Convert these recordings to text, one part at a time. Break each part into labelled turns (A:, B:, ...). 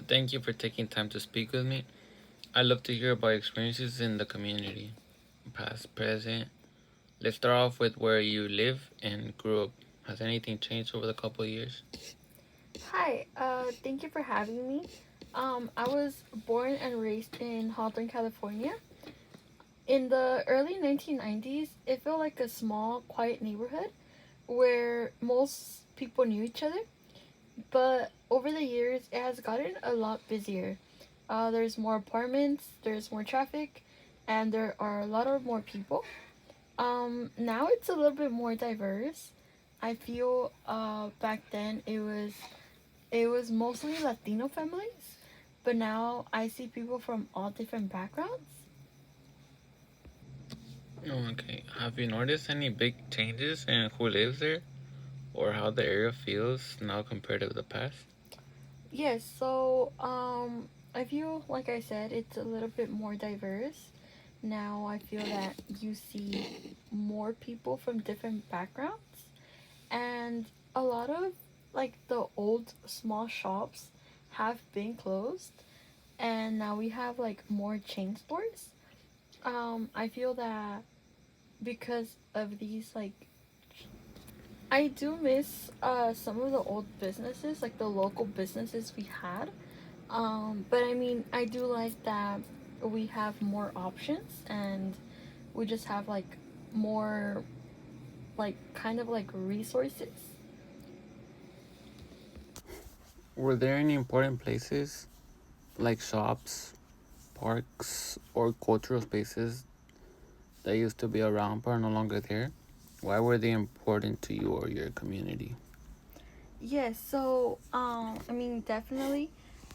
A: Thank you for taking time to speak with me. I love to hear about experiences in the community, past, present. Let's start off with where you live and grew up. Has anything changed over the couple of years?
B: Hi, thank you for having me. I was born and raised in Hawthorne, California. In the early 1990s, it felt like a small, quiet neighborhood where most people knew each other. But over the years, it has gotten a lot busier. There's more apartments, there's more traffic, and there are a lot of more people. Now it's a little bit more diverse. I feel back then it was mostly Latino families, but now I see people from all different backgrounds.
A: Okay. Have you noticed any big changes in who lives there or how the area feels now compared to the past?
B: Yes, so I feel like I said it's a little bit more diverse. Now I feel that you see more people from different backgrounds, and a lot of like the old small shops have been closed, and now we have like more chain stores. I feel that because of these like I do miss some of the old businesses, like the local businesses we had. But I mean, I do like that we have more options and we just have like more, like, kind of like resources.
A: Were there any important places like shops, parks, or cultural spaces that used to be around but are no longer there? Why were they important to you or your community?
B: Yes, so I mean, definitely,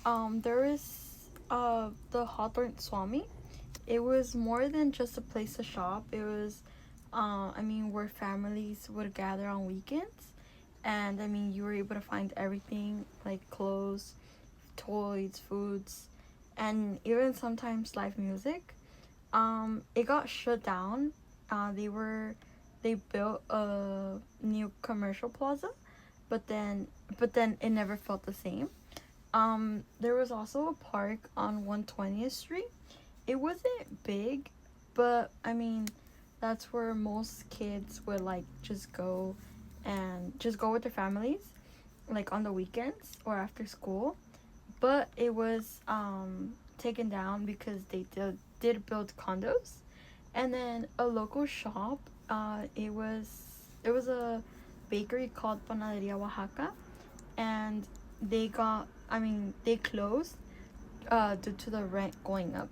B: there is the Hawthorne Swami. It was more than just a place to shop. It was, I mean, where families would gather on weekends, and I mean, you were able to find everything like clothes, toys, foods, and even sometimes live music. It got shut down. They built a new commercial plaza, but then it never felt the same. There was also a park on 120th Street. It wasn't big, but I mean, that's where most kids would like just go with their families, like on the weekends or after school. But it was taken down because they did build condos, and then a local shop. It was a bakery called Panaderia Oaxaca, and they closed due to the rent going up.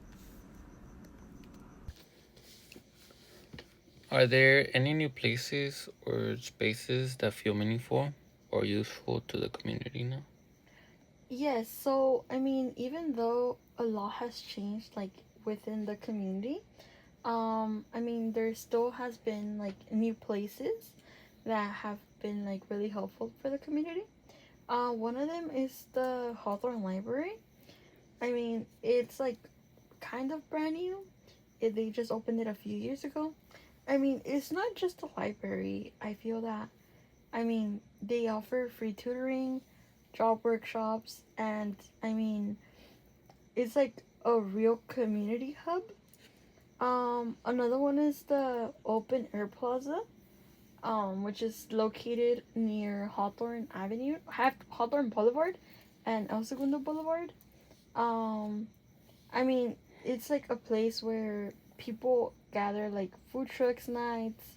A: Are there any new places or spaces that feel meaningful or useful to the community now?
B: Yes, so I mean, even though a lot has changed, like within the community, I mean, there still has been like new places that have been like really helpful for the community. One of them is the Hawthorne Library. I mean, it's like kind of brand new. They just opened it a few years ago. I mean, it's not just a library. I feel that, I mean, they offer free tutoring, job workshops, and I mean, it's like a real community hub. Another one is the Open Air Plaza, which is located near Hawthorne Avenue, Hawthorne Boulevard, and El Segundo Boulevard. Um, I mean, it's like a place where people gather, like food trucks nights.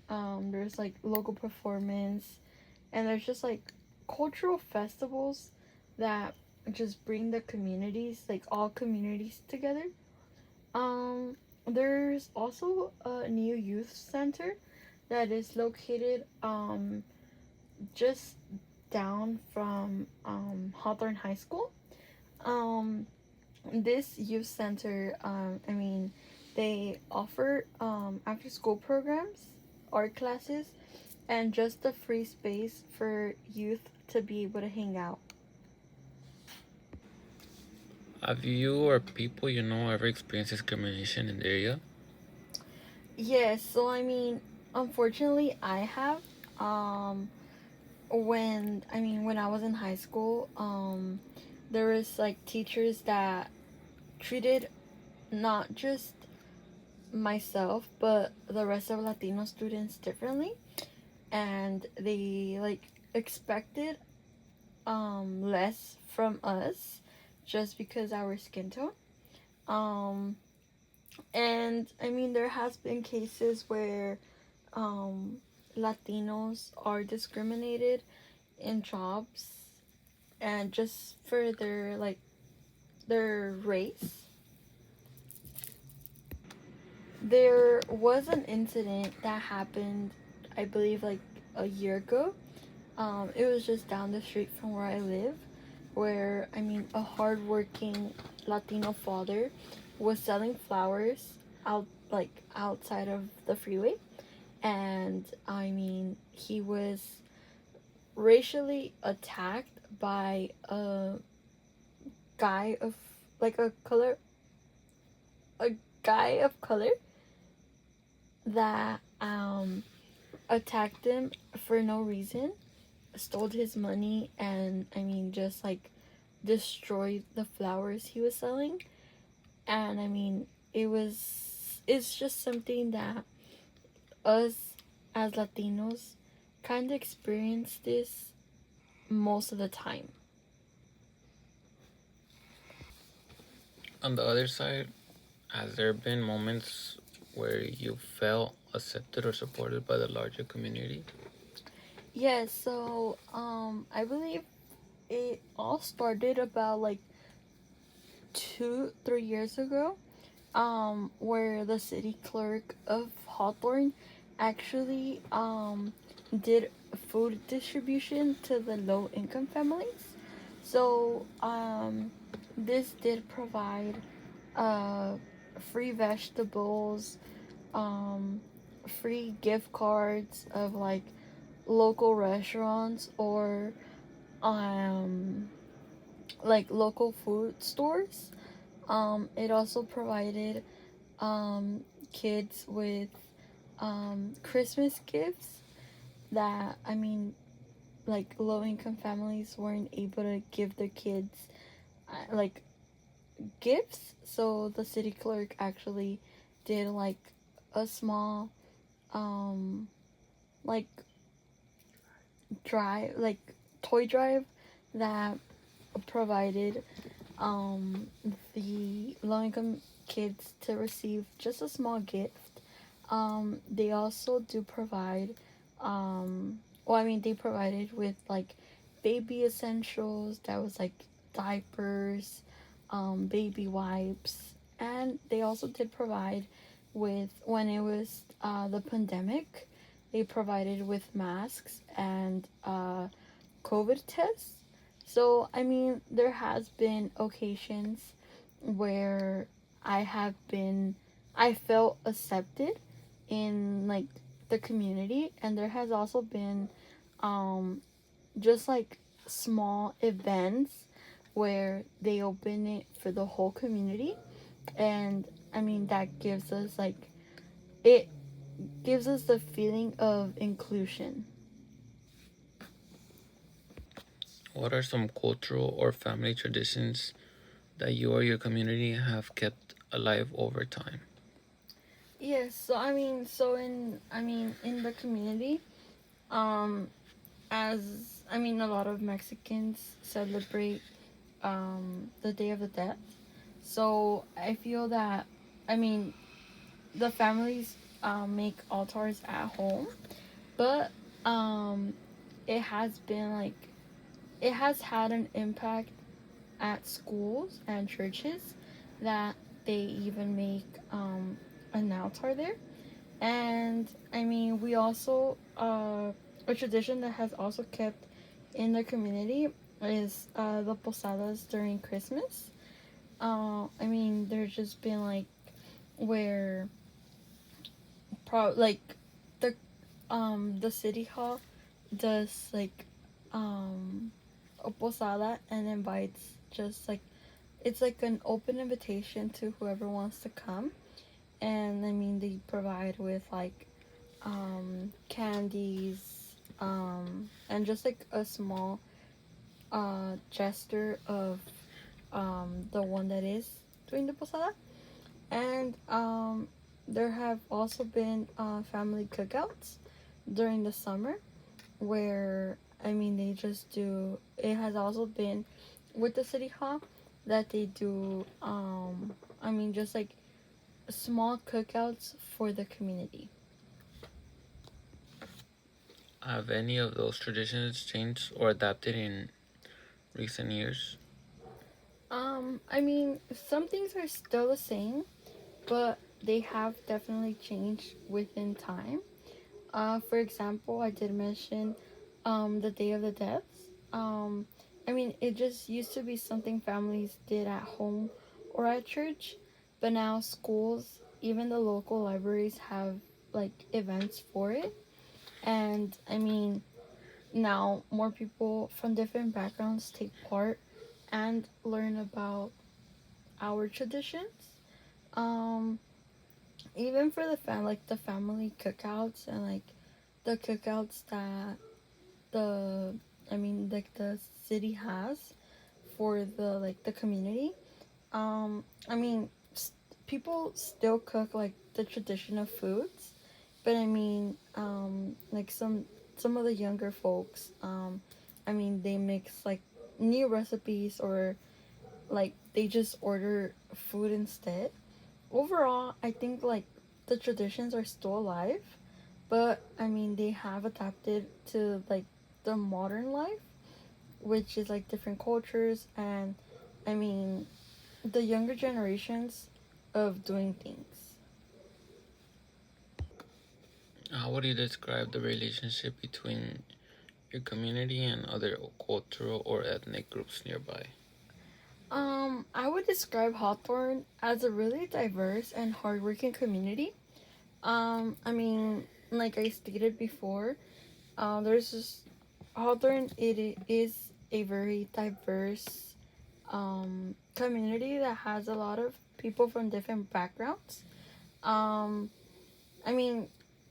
B: There's like local performance, and there's just like cultural festivals that just bring the communities, like all communities together. Um, there's also a new youth center that is located just down from Hawthorne High School. Um, this youth center, I mean, they offer after school programs, art classes, and just a free space for youth to be able to hang out.
A: Have you or people you know ever experienced discrimination in the area?
B: Yes, so I mean, unfortunately, I have. When I was in high school, there was like teachers that treated not just myself but the rest of Latino students differently, and they like expected less from us just because our skin tone. Um and I mean there has been cases where um Latinos are discriminated in jobs and just for their race. There was an incident that happened, I believe, like a year ago. It was just down the street from where I live, where I mean, a hardworking Latino father was selling flowers out like outside of the freeway, and I mean, he was racially attacked by a guy of like a guy of color that attacked him for no reason, stole his money, and I mean just like destroyed the flowers he was selling. And I mean it's just something that us as Latinos kind of experience this most of the time.
A: On the other side, has there been moments where you felt accepted or supported by the larger community?
B: Yes, so I believe it all started about like 2 3 years ago, where the city clerk of Hawthorne actually did food distribution to the low income families. So this did provide uh, free vegetables, um, free gift cards of like local restaurants or um, like local food stores. It also provided kids with Christmas gifts that I mean, like low income families weren't able to give their kids like gifts. So the city clerk actually did like a small um like drive like toy drive that provided the low income kids to receive just a small gift. They also do provide, well, I mean, they provided with like baby essentials that was like diapers, baby wipes, and they also did provide with when it was the pandemic, they provided with masks and COVID tests. So, I mean, there has been occasions where I have been, I felt accepted in like the community, and there has also been um, just like small events where they open it for the whole community, and I mean, that gives us like, it gives us the feeling of inclusion.
A: What are some cultural or family traditions that you or your community have kept alive over time?
B: Yes, so I mean, in the community, um, as I mean, a lot of Mexicans celebrate the Day of the Dead. So I feel that, I mean, the families make altars at home, but um, it has been like, it has had an impact at schools and churches that they even make an altar there. And I mean, we also a tradition that has also kept in the community is the posadas during Christmas. I mean, there's just been like where like the the city hall does like a posada and invites just like, it's like an open invitation to whoever wants to come. And I mean, they provide with like candies, and just like a small gesture of the one that is doing the posada. And there have also been family cookouts during the summer where I mean they just do. It has also been with the city hall that they do. I mean just like small cookouts for the community.
A: Have any of those traditions changed or adapted in recent years?
B: I mean some things are still the same, but they have definitely changed within time. For example, I did mention the Day of the Deaths. I mean, it just used to be something families did at home or at church, but now schools, even the local libraries, have like events for it. And I mean, now more people from different backgrounds take part and learn about our traditions. Um, Even for the family cookouts and like the cookouts that the I mean like the city has for the community. I mean people still cook like the traditional foods, but I mean like some of the younger folks I mean they mix like new recipes or like they just order food instead. Overall, I think like the traditions are still alive, but I mean they have adapted to like the modern life, which is like different cultures and I mean the younger generations of doing things.
A: How would you describe the relationship between your community and other cultural or ethnic groups nearby?
B: I would describe Hawthorne as a really diverse and hardworking community. I mean, like I stated before, there's just Hawthorne. It is a very diverse community that has a lot of people from different backgrounds. Um, I mean,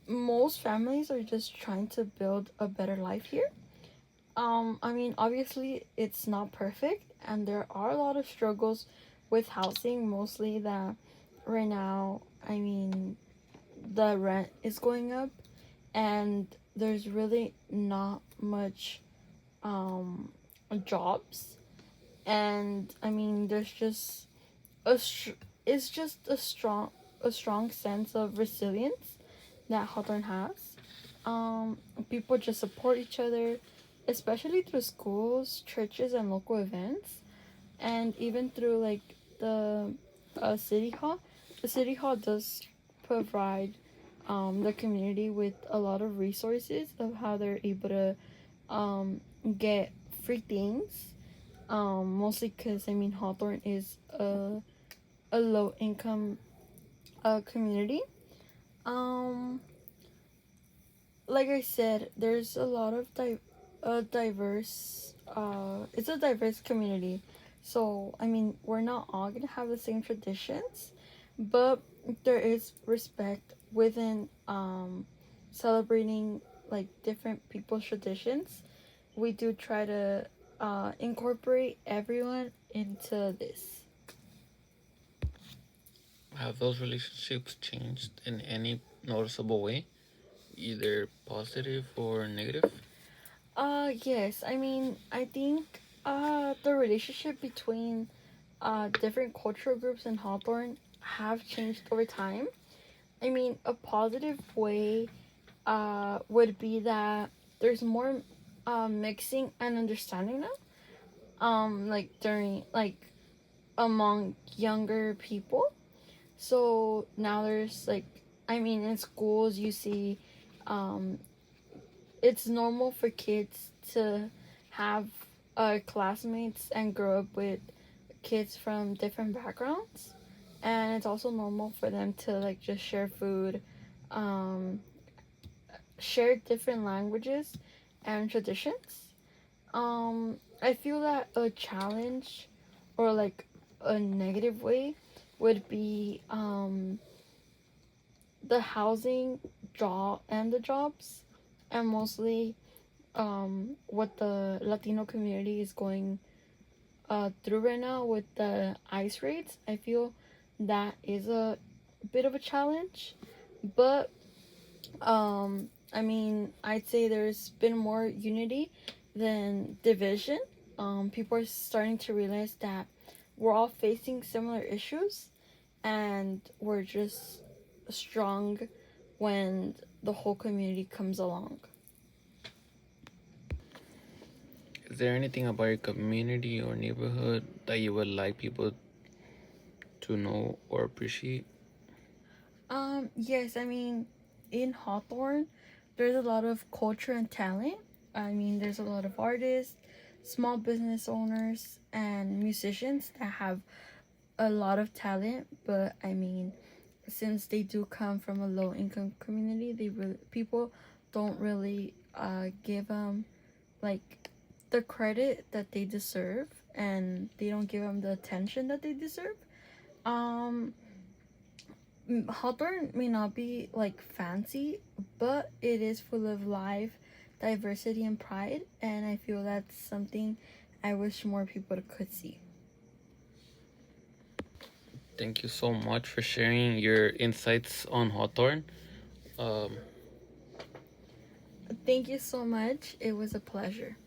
B: most families are just trying to build a better life here. I mean, obviously, it's not perfect, and there are a lot of struggles with housing, mostly that right now, I mean, the rent is going up, and there's really not much um, jobs. And I mean, there's just it's just a strong sense of resilience that Hawthorne has. People just support each other, especially through schools, churches, and local events, and even through like the city hall. The city hall does provide the community with a lot of resources of how they're able to um, get free things. Mostly because I mean Hawthorne is a low income community. Um, like I said, there's a lot of diverse. It's a diverse community, so I mean we're not all gonna have the same traditions, but there is respect within celebrating like different people's traditions. We do try to incorporate everyone into this.
A: Have those relationships changed in any noticeable way, either positive or negative?
B: Yes. I mean, I think the relationship between different cultural groups in Hawthorne have changed over time. I mean, a positive way would be that there's more mixing and understanding now. Like during like among younger people. So now there's like, I mean, in schools you see, um, it's normal for kids to have classmates and grow up with kids from different backgrounds, and it's also normal for them to like just share food, um, share different languages and traditions. I feel that a challenge or like a negative way would be the housing job and the jobs, and mostly what the Latino community is going through right now with the ice raids. I feel that is a bit of a challenge, but I mean, I'd say there's been more unity than division. People are starting to realize that we're all facing similar issues, and we're just strong when the whole community comes along.
A: Is there anything about your community or neighborhood that you would like people to know or appreciate?
B: Yes, I mean, in Hawthorne, there's a lot of culture and talent. I mean, there's a lot of artists, small business owners, and musicians that have a lot of talent. But I mean, since they do come from a low income community, people don't really give them like the credit that they deserve, and they don't give them the attention that they deserve. Um, Hawthorne may not be like fancy, but it is full of life, diversity, and pride, and I feel that's something I wish more people could see.
A: Thank you so much for sharing your insights on Hawthorne. Um,
B: Thank you so much. It was a pleasure.